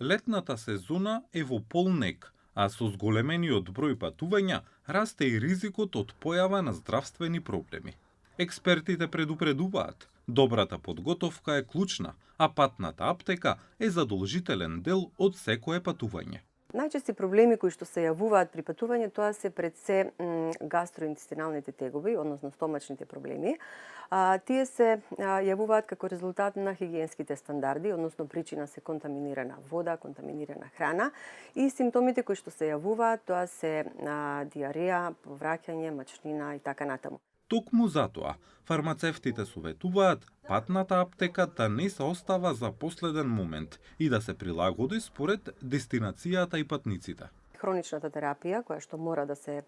Летната сезона е во полнек, а со зголемениот број патувања расте и ризикот од појава на здравствени проблеми. Експертите предупредуваат, добрата подготовка е клучна, а патната аптека е задолжителен дел од секое патување. Најчести проблеми кои што се јавуваат при патување, тоа се пред се гастроинтестиналните тегоби, односно стомачните проблеми. Тие се јавуваат како резултат на хигиенските стандарди, односно причина се контаминирана вода, контаминирана храна и симптомите кои што се јавуваат, тоа се диареја, повраќање, мачнина и така натаму. Токму затоа, фармацевтите советуваат патната аптека да не се остава за последен момент и да се прилагоди според дестинацијата и патниците. Хроничната терапија, која што мора да се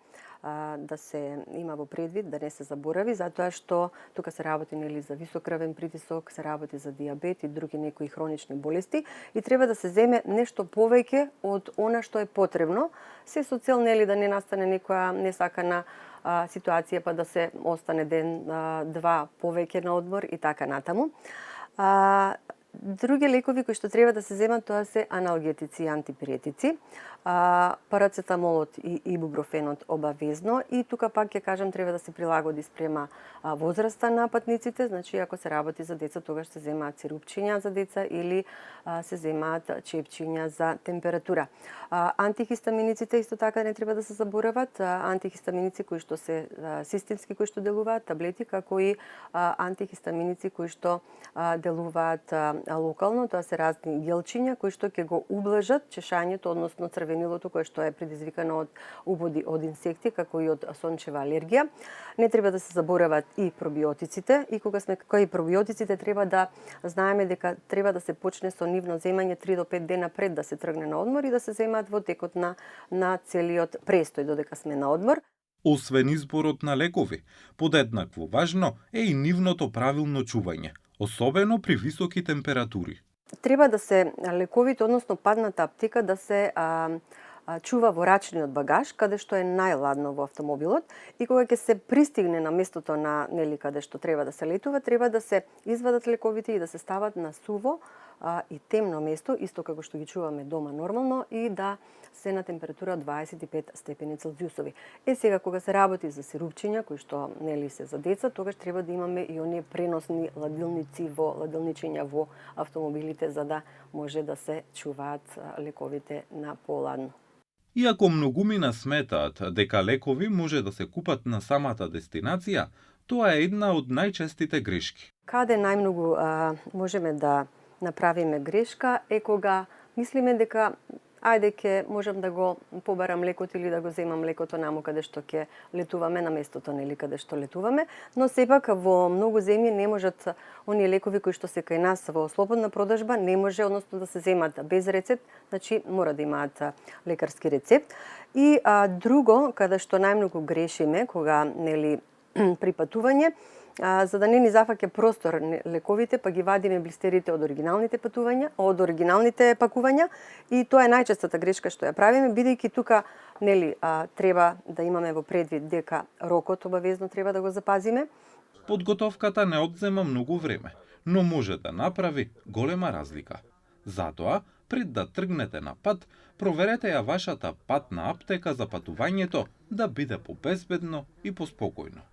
има во предвид, да не се заборави, затоа што тука се работи за висок крвен притисок, се работи за дијабет и други некои хронични болести и треба да се земе нешто повеќе од она што е потребно, се со цел да не настане некоја несакана ситуација па да се остане ден, два повеќе на одмор и така натаму. Други лекови кои што треба да се земат, тоа се аналгетици и антипиретици, парацетамолот и ибупрофенот обавезно и тука пак ќе кажам треба да се прилагоди спрема возраста на патниците, значи ако се работи за деца тогаш се земаат сирупчиња за деца или се земаат чепчиња за температура. Антихистаминиците исто така не треба да се заборават, антихистаминици кои што се системски кои што делуваат, таблети како и антихистаминици кои што делуваат локално, тоа се разни гелчиња кои што ќе го ублажат чешањето, односно црвенилото кое што е предизвикано од убоди од инсекти, како и од сончева алергија. Не треба да се заборават и пробиотиците и кога сме кај пробиотиците треба да знаеме дека треба да се почне со нивно земање 3 до 5 дена пред да се тргне на одмор и да се земаат во текот на целиот престој додека сме на одмор. Освен изборот на лекови, подеднакво важно е и нивното правилно чување, особено при високи температури. Треба да се лековите, односно патната аптека, да се чува во рачниот багаж, каде што е најладно во автомобилот и кога ќе се пристигне на местото на каде што треба да се летува, треба да се извадат лековите и да се стават на суво и темно место, исто како што ги чуваме дома нормално и да се на температура 25 степени Целзиусови. Сега кога се работи за сирупчиња кои што се за деца, тогаш треба да имаме и оние преносни ладилници ладилничиња во автомобилите за да може да се чуваат лековите на поладно. Иако многумина сметаат дека лекови може да се купат на самата дестинација, тоа е една од најчестите грешки. Каде најмногу можеме да направиме грешка е кога мислиме дека ајде ќе можам да го побарам лекот или да го земам лекото наму каде што ќе летуваме на местото каде што летуваме, но сепак во многу земји не можат оние лекови кои што се кај нас во слободна продажба не може односно да се земат без рецепт, значи мора да имаат лекарски рецепт. И друго каде што најмногу грешиме кога при патување, за да не ни зафаќа простор лековите, па ги вадиме блистерите од оригиналните пакувања и тоа е најчестата грешка што ја правиме, бидејќи тука треба да имаме во предвид дека рокот обавезно треба да го запазиме. Подготовката не одзема многу време, но може да направи голема разлика. Затоа, пред да тргнете на пат, проверете ја вашата патна аптека за патувањето да биде побезбедно и поспокојно.